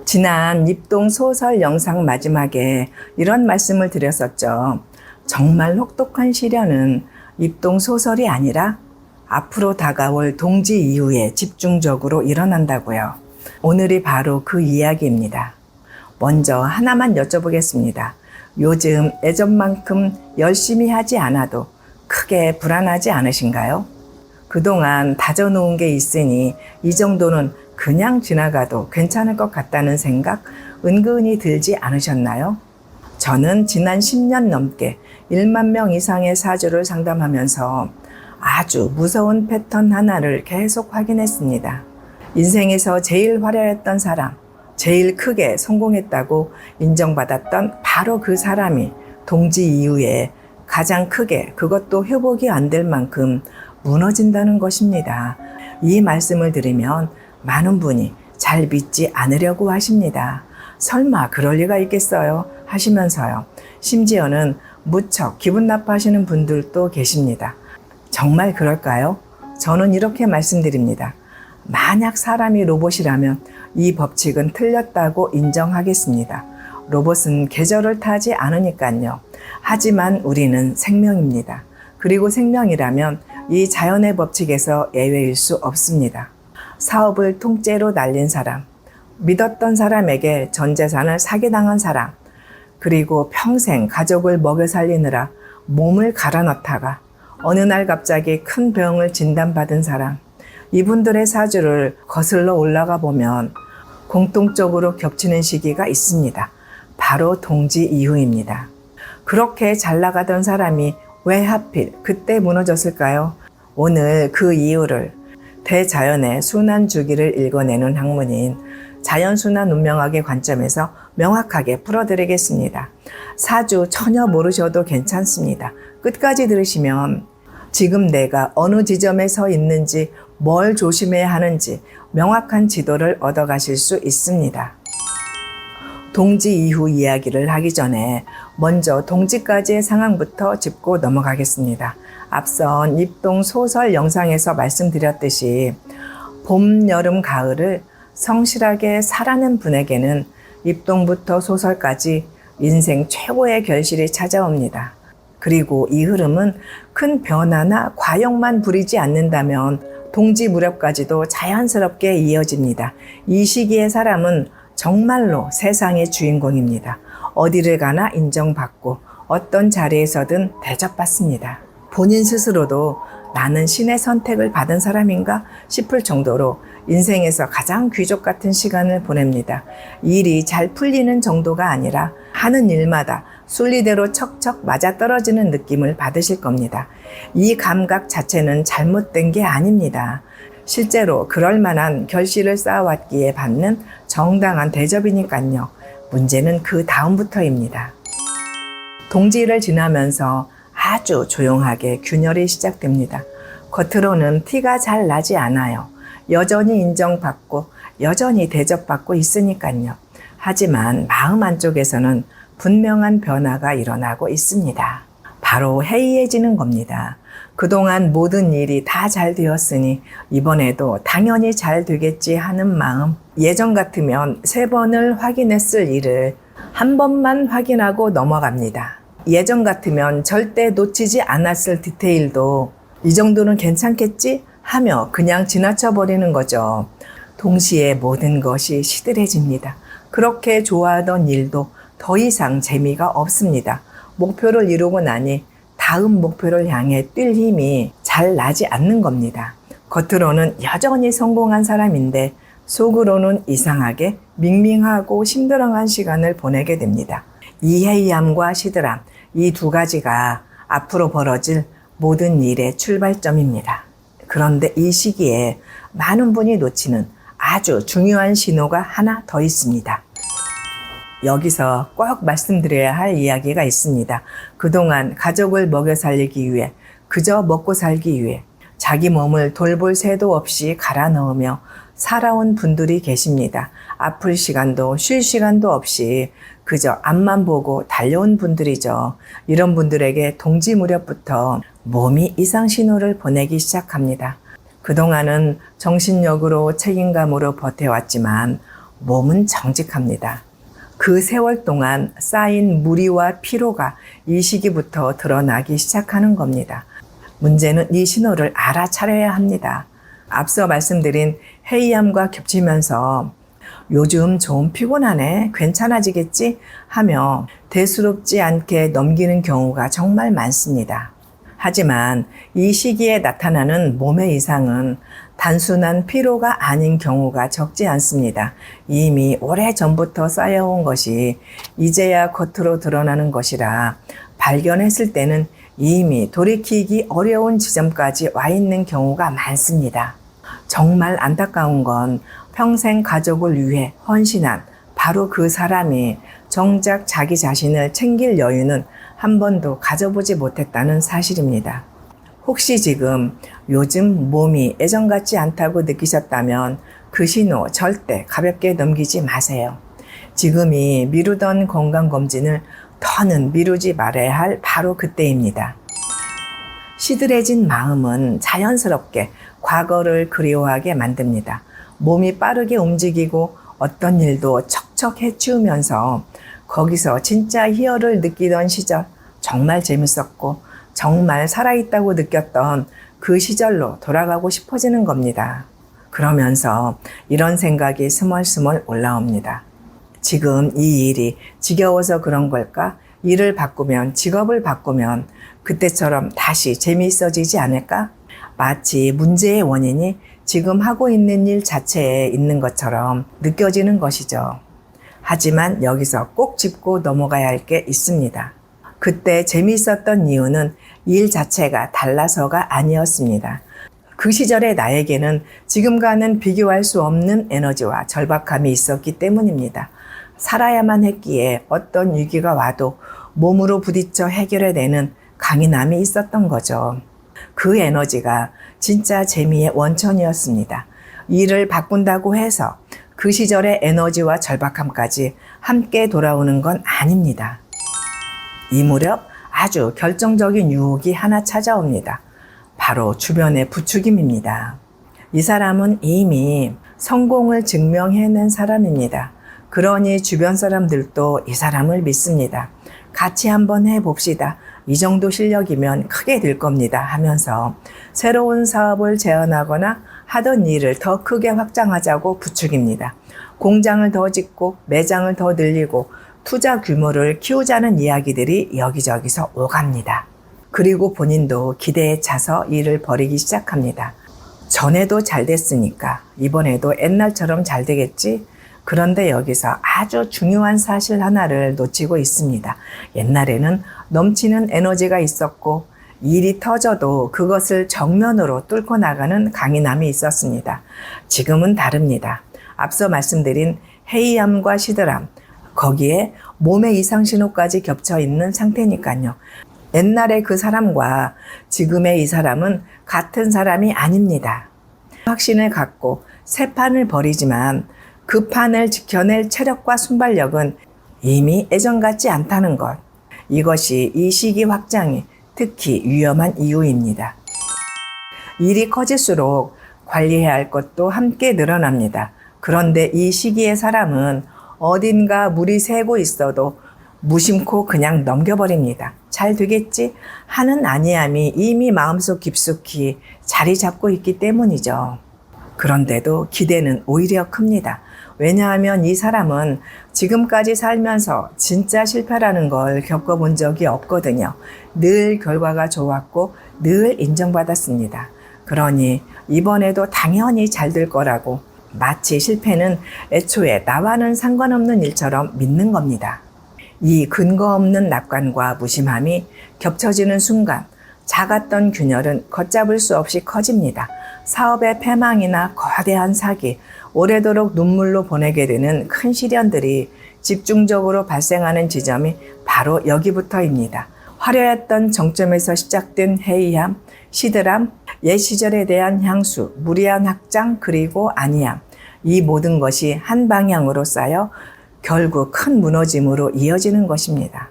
지난 입동 소설 영상 마지막에 이런 말씀을 드렸었죠. 정말 혹독한 시련은 입동 소설이 아니라 앞으로 다가올 동지 이후에 집중적으로 일어난다고요. 오늘이 바로 그 이야기입니다. 먼저 하나만 여쭤보겠습니다. 요즘 예전만큼 열심히 하지 않아도 크게 불안하지 않으신가요? 그동안 다져놓은 게 있으니 이 정도는 그냥 지나가도 괜찮을 것 같다는 생각 은근히 들지 않으셨나요? 저는 지난 10년 넘게 1만 명 이상의 사주를 상담하면서 아주 무서운 패턴 하나를 계속 확인했습니다. 인생에서 제일 화려했던 사람, 제일 크게 성공했다고 인정받았던 바로 그 사람이 동지 이후에 가장 크게, 그것도 회복이 안 될 만큼 무너진다는 것입니다. 이 말씀을 들으면 많은 분이 잘 믿지 않으려고 하십니다. 설마 그럴 리가 있겠어요? 하시면서요. 심지어는 무척 기분 나빠하시는 분들도 계십니다. 정말 그럴까요? 저는 이렇게 말씀드립니다. 만약 사람이 로봇이라면 이 법칙은 틀렸다고 인정하겠습니다. 로봇은 계절을 타지 않으니까요. 하지만 우리는 생명입니다. 그리고 생명이라면 이 자연의 법칙에서 예외일 수 없습니다. 사업을 통째로 날린 사람, 믿었던 사람에게 전 재산을 사기당한 사람, 그리고 평생 가족을 먹여 살리느라 몸을 갈아 넣다가 어느 날 갑자기 큰 병을 진단받은 사람, 이분들의 사주를 거슬러 올라가 보면 공통적으로 겹치는 시기가 있습니다. 바로 동지 이후입니다. 그렇게 잘 나가던 사람이 왜 하필 그때 무너졌을까요? 오늘 그 이유를 대자연의 순환 주기를 읽어내는 학문인 자연순환 운명학의 관점에서 명확하게 풀어드리겠습니다. 사주 전혀 모르셔도 괜찮습니다. 끝까지 들으시면 지금 내가 어느 지점에 서 있는지, 뭘 조심해야 하는지 명확한 지도를 얻어가실 수 있습니다. 동지 이후 이야기를 하기 전에 먼저 동지까지의 상황부터 짚고 넘어가겠습니다. 앞선 입동 소설 영상에서 말씀드렸듯이 봄, 여름, 가을을 성실하게 살아낸 분에게는 입동부터 소설까지 인생 최고의 결실이 찾아옵니다. 그리고 이 흐름은 큰 변화나 과욕만 부리지 않는다면 동지 무렵까지도 자연스럽게 이어집니다. 이 시기의 사람은 정말로 세상의 주인공입니다. 어디를 가나 인정받고 어떤 자리에서든 대접받습니다. 본인 스스로도 나는 신의 선택을 받은 사람인가 싶을 정도로 인생에서 가장 귀족 같은 시간을 보냅니다. 일이 잘 풀리는 정도가 아니라 하는 일마다 순리대로 척척 맞아떨어지는 느낌을 받으실 겁니다. 이 감각 자체는 잘못된 게 아닙니다. 실제로 그럴 만한 결실을 쌓아왔기에 받는 정당한 대접이니까요. 문제는 그 다음부터입니다. 동지를 지나면서 아주 조용하게 균열이 시작됩니다. 겉으로는 티가 잘 나지 않아요. 여전히 인정받고 여전히 대접받고 있으니까요. 하지만 마음 안쪽에서는 분명한 변화가 일어나고 있습니다. 바로 해이해지는 겁니다. 그동안 모든 일이 다 잘 되었으니 이번에도 당연히 잘 되겠지 하는 마음. 예전 같으면 3번을 확인했을 일을 한 번만 확인하고 넘어갑니다. 예전 같으면 절대 놓치지 않았을 디테일도 이 정도는 괜찮겠지 하며 그냥 지나쳐버리는 거죠. 동시에 모든 것이 시들해집니다. 그렇게 좋아하던 일도 더 이상 재미가 없습니다. 목표를 이루고 나니 다음 목표를 향해 뛸 힘이 잘 나지 않는 겁니다. 겉으로는 여전히 성공한 사람인데 속으로는 이상하게 밍밍하고 심드렁한 시간을 보내게 됩니다. 이 해이함과 시들함, 이 두 가지가 앞으로 벌어질 모든 일의 출발점입니다. 그런데 이 시기에 많은 분이 놓치는 아주 중요한 신호가 하나 더 있습니다. 여기서 꼭 말씀드려야 할 이야기가 있습니다. 그동안 가족을 먹여 살리기 위해, 그저 먹고 살기 위해 자기 몸을 돌볼 새도 없이 갈아 넣으며 살아온 분들이 계십니다. 아플 시간도 쉴 시간도 없이 그저 앞만 보고 달려온 분들이죠. 이런 분들에게 동지 무렵부터 몸이 이상 신호를 보내기 시작합니다. 그동안은 정신력으로 책임감으로 버텨왔지만 몸은 정직합니다. 그 세월 동안 쌓인 무리와 피로가 이 시기부터 드러나기 시작하는 겁니다. 문제는 이 신호를 알아차려야 합니다. 앞서 말씀드린 해이함과 겹치면서 요즘 좀 피곤하네, 괜찮아지겠지 하며 대수롭지 않게 넘기는 경우가 정말 많습니다. 하지만 이 시기에 나타나는 몸의 이상은 단순한 피로가 아닌 경우가 적지 않습니다. 이미 오래전부터 쌓여온 것이 이제야 겉으로 드러나는 것이라 발견했을 때는 이미 돌이키기 어려운 지점까지 와 있는 경우가 많습니다. 정말 안타까운 건 평생 가족을 위해 헌신한 바로 그 사람이 정작 자기 자신을 챙길 여유는 한 번도 가져보지 못했다는 사실입니다. 혹시 지금 요즘 몸이 예전 같지 않다고 느끼셨다면 그 신호 절대 가볍게 넘기지 마세요. 지금이 미루던 건강검진을 더는 미루지 말아야 할 바로 그때입니다. 시들해진 마음은 자연스럽게 과거를 그리워하게 만듭니다. 몸이 빠르게 움직이고 어떤 일도 척척 해치우면서 거기서 진짜 희열을 느끼던 시절, 정말 재밌었고 정말 살아있다고 느꼈던 그 시절로 돌아가고 싶어지는 겁니다. 그러면서 이런 생각이 스멀스멀 올라옵니다. 지금 이 일이 지겨워서 그런 걸까? 일을 바꾸면, 직업을 바꾸면 그때처럼 다시 재미있어지지 않을까? 마치 문제의 원인이 지금 하고 있는 일 자체에 있는 것처럼 느껴지는 것이죠. 하지만 여기서 꼭 짚고 넘어가야 할 게 있습니다. 그때 재미있었던 이유는 일 자체가 달라서가 아니었습니다. 그 시절의 나에게는 지금과는 비교할 수 없는 에너지와 절박함이 있었기 때문입니다. 살아야만 했기에 어떤 위기가 와도 몸으로 부딪혀 해결해내는 강인함이 있었던 거죠. 그 에너지가 진짜 재미의 원천이었습니다. 일을 바꾼다고 해서 그 시절의 에너지와 절박함까지 함께 돌아오는 건 아닙니다. 이 무렵 아주 결정적인 유혹이 하나 찾아옵니다. 바로 주변의 부추김입니다. 이 사람은 이미 성공을 증명해낸 사람입니다. 그러니 주변 사람들도 이 사람을 믿습니다. 같이 한번 해봅시다. 이 정도 실력이면 크게 될 겁니다 하면서 새로운 사업을 제안하거나 하던 일을 더 크게 확장하자고 부추깁니다. 공장을 더 짓고 매장을 더 늘리고 투자 규모를 키우자는 이야기들이 여기저기서 오갑니다. 그리고 본인도 기대에 차서 일을 벌이기 시작합니다. 전에도 잘 됐으니까 이번에도 옛날처럼 잘 되겠지? 그런데 여기서 아주 중요한 사실 하나를 놓치고 있습니다. 옛날에는 넘치는 에너지가 있었고 일이 터져도 그것을 정면으로 뚫고 나가는 강인함이 있었습니다. 지금은 다릅니다. 앞서 말씀드린 해이함과 시들함, 거기에 몸의 이상신호까지 겹쳐 있는 상태니까요. 옛날의 그 사람과 지금의 이 사람은 같은 사람이 아닙니다. 확신을 갖고 새 판을 벌이지만 그 판을 지켜낼 체력과 순발력은 이미 예전 같지 않다는 것. 이것이 이 시기 확장이 특히 위험한 이유입니다. 일이 커질수록 관리해야 할 것도 함께 늘어납니다. 그런데 이 시기의 사람은 어딘가 물이 새고 있어도 무심코 그냥 넘겨버립니다. 잘 되겠지? 하는 안이함이 이미 마음속 깊숙이 자리 잡고 있기 때문이죠. 그런데도 기대는 오히려 큽니다. 왜냐하면 이 사람은 지금까지 살면서 진짜 실패라는 걸 겪어본 적이 없거든요. 늘 결과가 좋았고 늘 인정받았습니다. 그러니 이번에도 당연히 잘 될 거라고 마치 실패는 애초에 나와는 상관없는 일처럼 믿는 겁니다. 이 근거 없는 낙관과 무심함이 겹쳐지는 순간 작았던 균열은 걷잡을 수 없이 커집니다. 사업의 패망이나 거대한 사기, 오래도록 눈물로 보내게 되는 큰 시련들이 집중적으로 발생하는 지점이 바로 여기부터입니다. 화려했던 정점에서 시작된 해이함, 시들함, 옛 시절에 대한 향수, 무리한 확장, 그리고 안이함. 이 모든 것이 한 방향으로 쌓여 결국 큰 무너짐으로 이어지는 것입니다.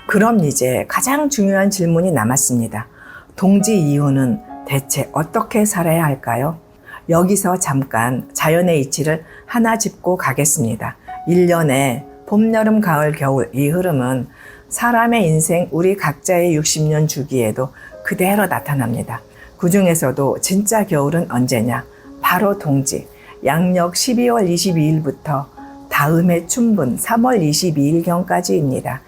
그럼 이제 가장 중요한 질문이 남았습니다. 동지 이후는 대체 어떻게 살아야 할까요? 여기서 잠깐 자연의 이치를 하나 짚고 가겠습니다. 1년에 봄, 여름, 가을, 겨울 이 흐름은 사람의 인생 우리 각자의 60년 주기에도 그대로 나타납니다. 그 중에서도 진짜 겨울은 언제냐? 바로 동지, 양력 12월 22일부터 다음해 춘분 3월 22일경까지입니다.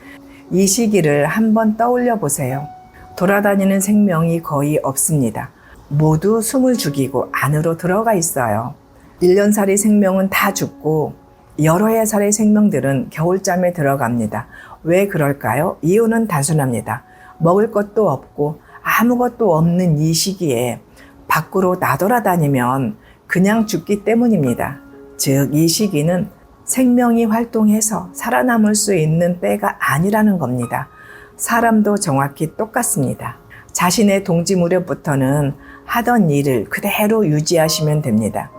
이 시기를 한번 떠올려 보세요. 돌아다니는 생명이 거의 없습니다. 모두 숨을 죽이고 안으로 들어가 있어요. 1년살이 생명은 다 죽고 여러 해살의 생명들은 겨울잠에 들어갑니다. 왜 그럴까요? 이유는 단순합니다. 먹을 것도 없고 아무것도 없는 이 시기에 밖으로 나돌아다니면 그냥 죽기 때문입니다. 즉, 이 시기는 생명이 활동해서 살아남을 수 있는 때가 아니라는 겁니다. 사람도 정확히 똑같습니다. 자신의 동지 무렵부터는 하던 일을 그대로 유지하시면 됩니다.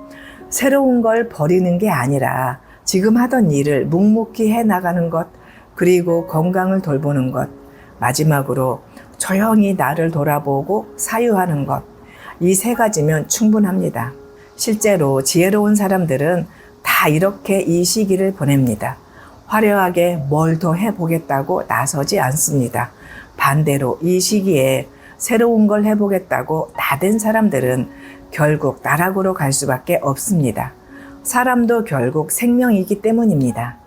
새로운 걸 버리는 게 아니라 지금 하던 일을 묵묵히 해나가는 것, 그리고 건강을 돌보는 것, 마지막으로 조용히 나를 돌아보고 사유하는 것, 이 세 가지면 충분합니다. 실제로 지혜로운 사람들은 다 이렇게 이 시기를 보냅니다. 화려하게 뭘 더 해보겠다고 나서지 않습니다. 반대로 이 시기에 새로운 걸 해보겠다고 나댄 사람들은 결국 나락으로 갈 수밖에 없습니다. 사람도 결국 생명이기 때문입니다.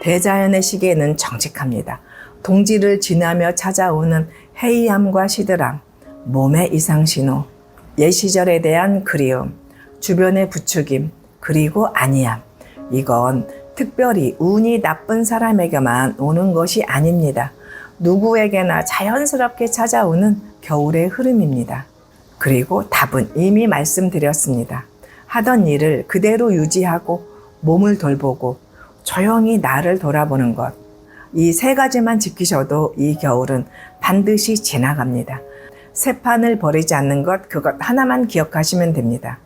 대자연의 시계는 정직합니다. 동지를 지나며 찾아오는 해이함과 시들함, 몸의 이상신호, 옛 시절에 대한 그리움, 주변의 부추김, 그리고 아니함. 이건 특별히 운이 나쁜 사람에게만 오는 것이 아닙니다. 누구에게나 자연스럽게 찾아오는 겨울의 흐름입니다. 그리고 답은 이미 말씀드렸습니다. 하던 일을 그대로 유지하고 몸을 돌보고 조용히 나를 돌아보는 것. 이 세 가지만 지키셔도 이 겨울은 반드시 지나갑니다. 새 판을 버리지 않는 것, 그것 하나만 기억하시면 됩니다.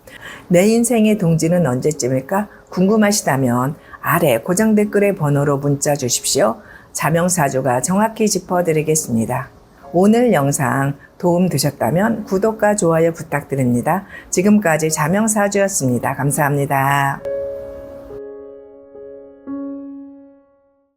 내 인생의 동지는 언제쯤일까? 궁금하시다면 아래 고정 댓글의 번호로 문자 주십시오. 자명사주가 정확히 짚어드리겠습니다. 오늘 영상 도움 되셨다면 구독과 좋아요 부탁드립니다. 지금까지 자명사주였습니다. 감사합니다.